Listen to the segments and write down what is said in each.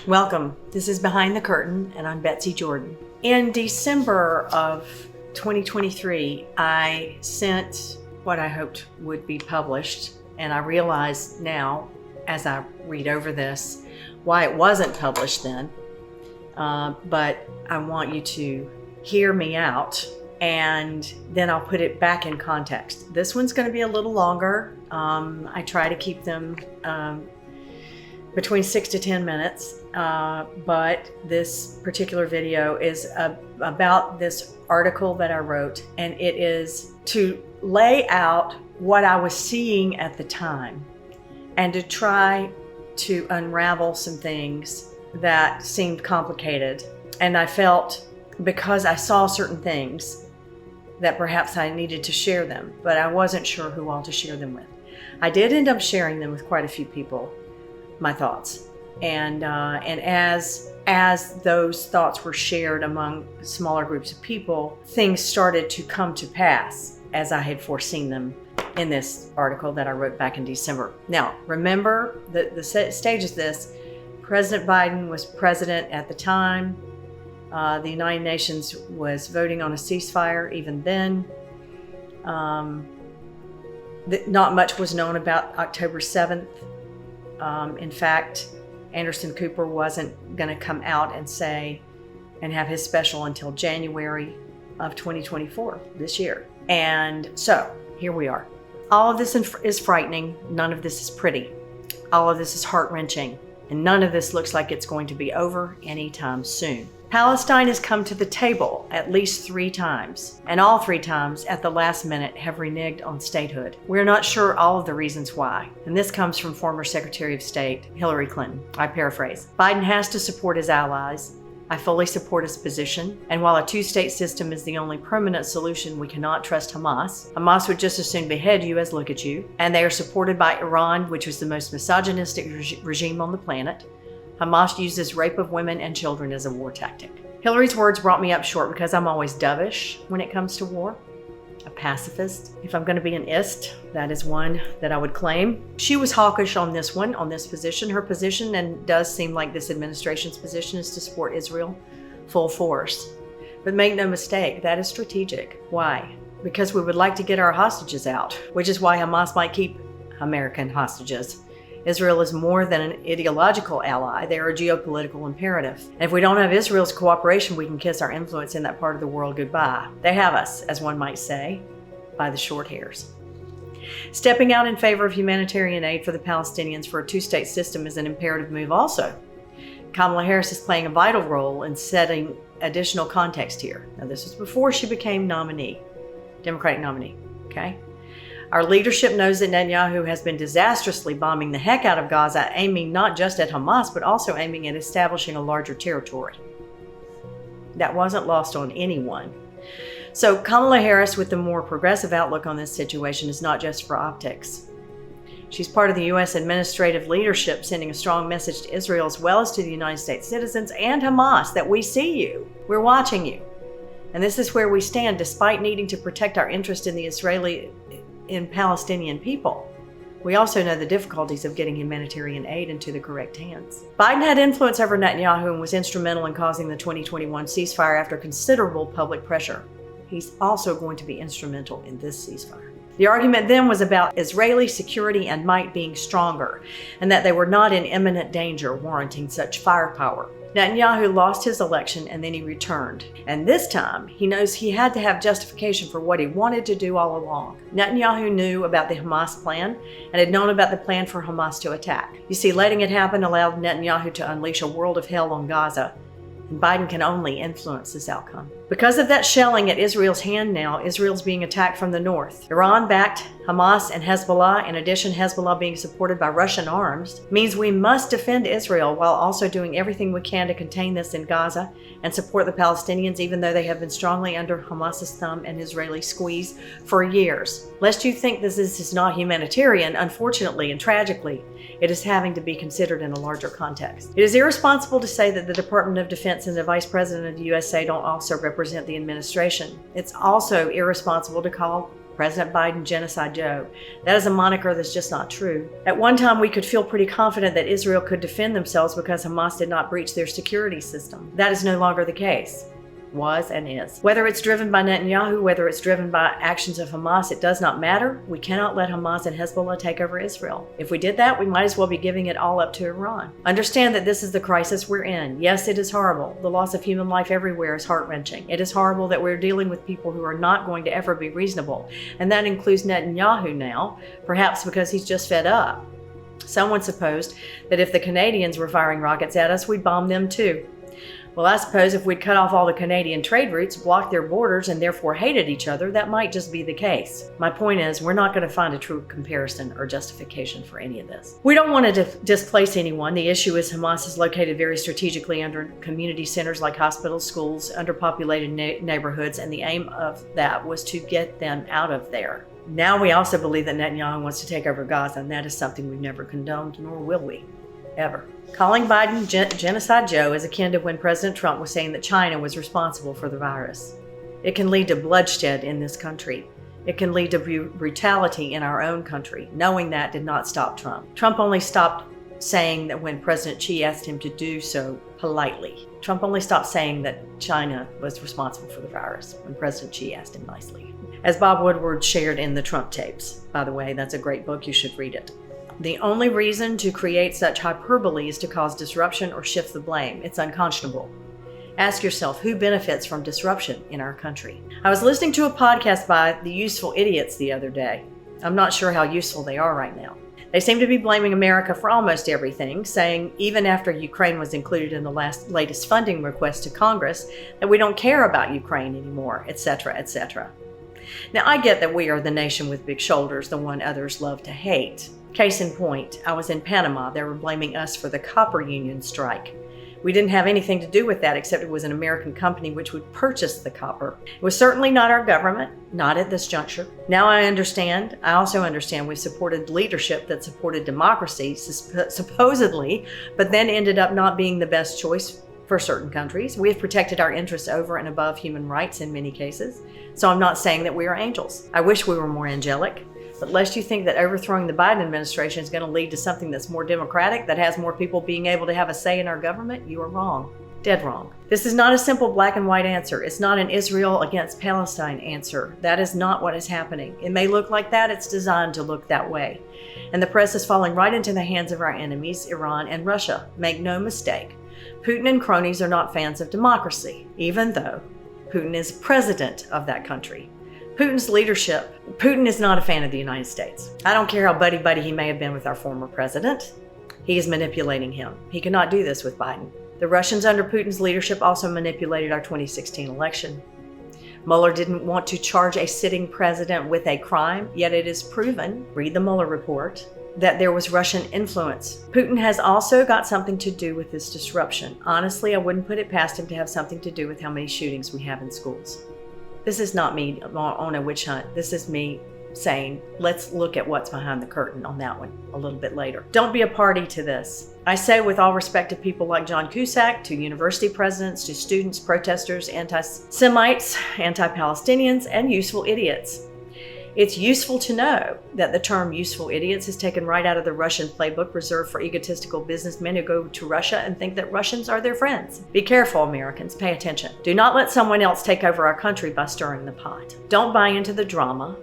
Welcome. This is Behind the Curtain, and I'm Betsy Jordan. In December of 2023, I sent what I hoped would be published, and I realize now, as I read over this, why it wasn't published then. But I want you to hear me out, and then I'll put it back in context. This one's going to be a little longer. I try to keep them between 6 to 10 minutes, but this particular video is about this article that I wrote, and it is to lay out what I was seeing at the time and to try to unravel some things that seemed complicated. And I felt, because I saw certain things, that perhaps I needed to share them, but I wasn't sure who all to share them with. I did end up sharing them with quite a few people, my thoughts, and as those thoughts were shared among smaller groups of people, things started to come to pass as I had foreseen them in this article that I wrote back in December. Now, remember the stage is this: President Biden was president at the time. The United Nations was voting on a ceasefire even then. Not much was known about October 7th. In fact, Anderson Cooper wasn't going to come out and say and have his special until January of 2024, this year. And so here we are. All of this is frightening. None of this is pretty. All of this is heart-wrenching. And none of this looks like it's going to be over anytime soon. Palestine has come to the table at least 3 times, and all 3 times at the last minute have reneged on statehood. We're not sure all of the reasons why, and this comes from former Secretary of State Hillary Clinton. I paraphrase. Biden has to support his allies. I fully support his position, and while a 2-state system is the only permanent solution, we cannot trust Hamas. Hamas would just as soon behead you as look at you, and they are supported by Iran, which is the most misogynistic regime on the planet. Hamas uses rape of women and children as a war tactic. Hillary's words brought me up short because I'm always dovish when it comes to war, a pacifist. If I'm going to be an ist, that is one that I would claim. She was hawkish on this one, on this position. Her position, and does seem like this administration's position, is to support Israel full force. But make no mistake, that is strategic. Why? Because we would like to get our hostages out, which is why Hamas might keep American hostages. Israel is more than an ideological ally. They are a geopolitical imperative. And if we don't have Israel's cooperation, we can kiss our influence in that part of the world goodbye. They have us, as one might say, by the short hairs. Stepping out in favor of humanitarian aid for the Palestinians for a 2-state system is an imperative move also. Kamala Harris is playing a vital role in setting additional context here. Now, this was before she became Democratic nominee, okay? Our leadership knows that Netanyahu has been disastrously bombing the heck out of Gaza, aiming not just at Hamas, but also aiming at establishing a larger territory. That wasn't lost on anyone. So Kamala Harris, with the more progressive outlook on this situation, is not just for optics. She's part of the U.S. administrative leadership, sending a strong message to Israel as well as to the United States citizens and Hamas that we see you, we're watching you. And this is where we stand, despite needing to protect our interest in Palestinian people. We also know the difficulties of getting humanitarian aid into the correct hands. Biden had influence over Netanyahu and was instrumental in causing the 2021 ceasefire after considerable public pressure. He's also going to be instrumental in this ceasefire. The argument then was about Israeli security and might being stronger, and that they were not in imminent danger, warranting such firepower. Netanyahu lost his election and then he returned. And this time, he knows he had to have justification for what he wanted to do all along. Netanyahu knew about the Hamas plan and had known about the plan for Hamas to attack. You see, letting it happen allowed Netanyahu to unleash a world of hell on Gaza, and Biden can only influence this outcome. Because of that shelling at Israel's hand now, Israel's being attacked from the north. Iran-backed Hamas and Hezbollah, in addition Hezbollah being supported by Russian arms, means we must defend Israel while also doing everything we can to contain this in Gaza and support the Palestinians, even though they have been strongly under Hamas's thumb and Israeli squeeze for years. Lest you think this is not humanitarian, unfortunately and tragically, it is having to be considered in a larger context. It is irresponsible to say that the Department of Defense and the Vice President of the USA don't also represent the administration. It's also irresponsible to call President Biden, Genocide Joe. That is a moniker that's just not true. At one time, we could feel pretty confident that Israel could defend themselves because Hamas did not breach their security system. That is no longer the case. Was and is. Whether it's driven by Netanyahu, whether it's driven by actions of Hamas, it does not matter. We cannot let Hamas and Hezbollah take over Israel. If we did that, we might as well be giving it all up to Iran. Understand that this is the crisis we're in. Yes, it is horrible. The loss of human life everywhere is heart-wrenching. It is horrible that we're dealing with people who are not going to ever be reasonable. And that includes Netanyahu now, perhaps because he's just fed up. Someone supposed that if the Canadians were firing rockets at us, we'd bomb them too. Well, I suppose if we'd cut off all the Canadian trade routes, blocked their borders, and therefore hated each other, that might just be the case. My point is, we're not going to find a true comparison or justification for any of this. We don't want to displace anyone. The issue is Hamas is located very strategically under community centers like hospitals, schools, underpopulated neighborhoods, and the aim of that was to get them out of there. Now we also believe that Netanyahu wants to take over Gaza, and that is something we've never condoned, nor will we. Ever. Calling Biden Genocide Joe is akin to when President Trump was saying that China was responsible for the virus. It can lead to bloodshed in this country. It can lead to brutality in our own country. Knowing that did not stop Trump. Trump only stopped saying that when President Xi asked him to do so politely. Trump only stopped saying that China was responsible for the virus when President Xi asked him nicely. As Bob Woodward shared in the Trump tapes. By the way, that's a great book. You should read it. The only reason to create such hyperbole is to cause disruption or shift the blame. It's unconscionable. Ask yourself, who benefits from disruption in our country? I was listening to a podcast by the Useful Idiots the other day. I'm not sure how useful they are right now. They seem to be blaming America for almost everything, saying even after Ukraine was included in the latest funding request to Congress, that we don't care about Ukraine anymore, etc., etc. Now, I get that we are the nation with big shoulders, the one others love to hate. Case in point, I was in Panama. They were blaming us for the copper union strike. We didn't have anything to do with that except it was an American company which would purchase the copper. It was certainly not our government, not at this juncture. Now I understand. I also understand we supported leadership that supported democracy, supposedly, but then ended up not being the best choice for certain countries. We have protected our interests over and above human rights in many cases. So I'm not saying that we are angels. I wish we were more angelic. But lest you think that overthrowing the Biden administration is going to lead to something that's more democratic, that has more people being able to have a say in our government, you are wrong. Dead wrong. This is not a simple black and white answer. It's not an Israel against Palestine answer. That is not what is happening. It may look like that. It's designed to look that way. And the press is falling right into the hands of our enemies, Iran and Russia. Make no mistake. Putin and cronies are not fans of democracy, even though Putin is president of that country. Putin's leadership, Putin is not a fan of the United States. I don't care how buddy-buddy he may have been with our former president. He is manipulating him. He cannot do this with Biden. The Russians under Putin's leadership also manipulated our 2016 election. Mueller didn't want to charge a sitting president with a crime, yet it is proven, read the Mueller report, that there was Russian influence. Putin has also got something to do with this disruption. Honestly, I wouldn't put it past him to have something to do with how many shootings we have in schools. This is not me on a witch hunt. This is me saying, let's look at what's behind the curtain on that one a little bit later. Don't be a party to this. I say with all respect to people like John Cusack, to university presidents, to students, protesters, anti-Semites, anti-Palestinians, and useful idiots. It's useful to know that the term useful idiots is taken right out of the Russian playbook reserved for egotistical businessmen who go to Russia and think that Russians are their friends. Be careful, Americans. Pay attention. Do not let someone else take over our country by stirring the pot. Don't buy into the drama.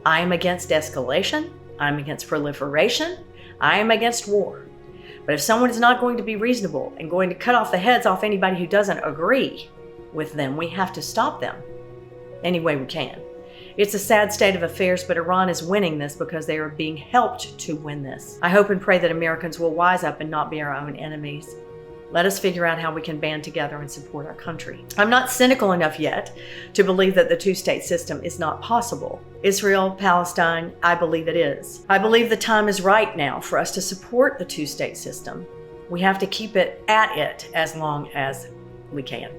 I am against escalation. I'm against proliferation. I am against war. But if someone is not going to be reasonable and going to cut off the heads off anybody who doesn't agree with them, we have to stop them any way we can. It's a sad state of affairs, but Iran is winning this because they are being helped to win this. I hope and pray that Americans will wise up and not be our own enemies. Let us figure out how we can band together and support our country. I'm not cynical enough yet to believe that the two-state system is not possible. Israel, Palestine, I believe it is. I believe the time is right now for us to support the two-state system. We have to keep it at it as long as we can.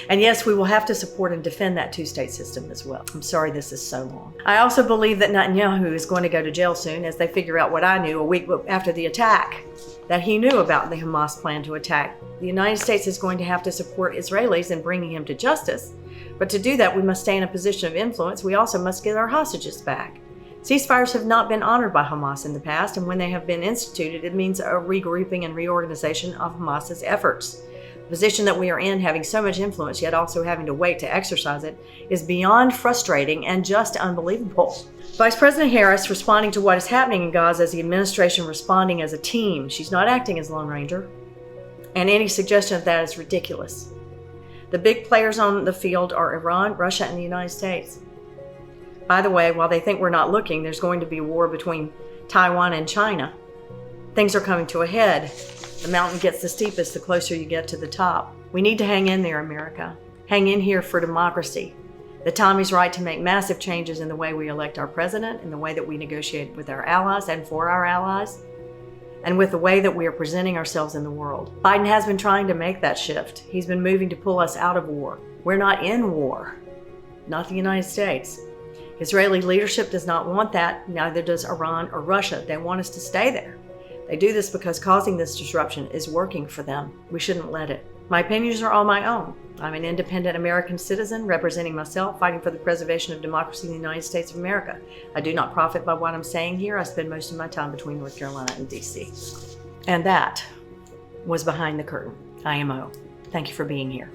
And yes, we will have to support and defend that two-state system as well. I'm sorry this is so long. I also believe that Netanyahu is going to go to jail soon as they figure out what I knew a week after the attack, that he knew about the Hamas plan to attack. The United States is going to have to support Israelis in bringing him to justice, But to do that, we must stay in a position of influence. We also must get our hostages back. Ceasefires have not been honored by Hamas in the past, and when they have been instituted, it means a regrouping and reorganization of Hamas's efforts. The position that we are in, having so much influence, yet also having to wait to exercise it, is beyond frustrating and just unbelievable. Vice President Harris responding to what is happening in Gaza as the administration responding as a team. She's not acting as Lone Ranger. And any suggestion of that is ridiculous. The big players on the field are Iran, Russia, and the United States. By the way, while they think we're not looking, there's going to be a war between Taiwan and China. Things are coming to a head. The mountain gets the steepest the closer you get to the top. We need to hang in there, America. Hang in here for democracy. The time is right to make massive changes in the way we elect our president, in the way that we negotiate with our allies and for our allies, and with the way that we are presenting ourselves in the world. Biden has been trying to make that shift. He's been moving to pull us out of war. We're not in war. Not the United States. Israeli leadership does not want that, neither does Iran or Russia. They want us to stay there. They do this because causing this disruption is working for them. We shouldn't let it. My opinions are all my own. I'm an independent American citizen representing myself, fighting for the preservation of democracy in the United States of America. I do not profit by what I'm saying here. I spend most of my time between North Carolina and D.C. And that was Behind the Curtain, IMO. Thank you for being here.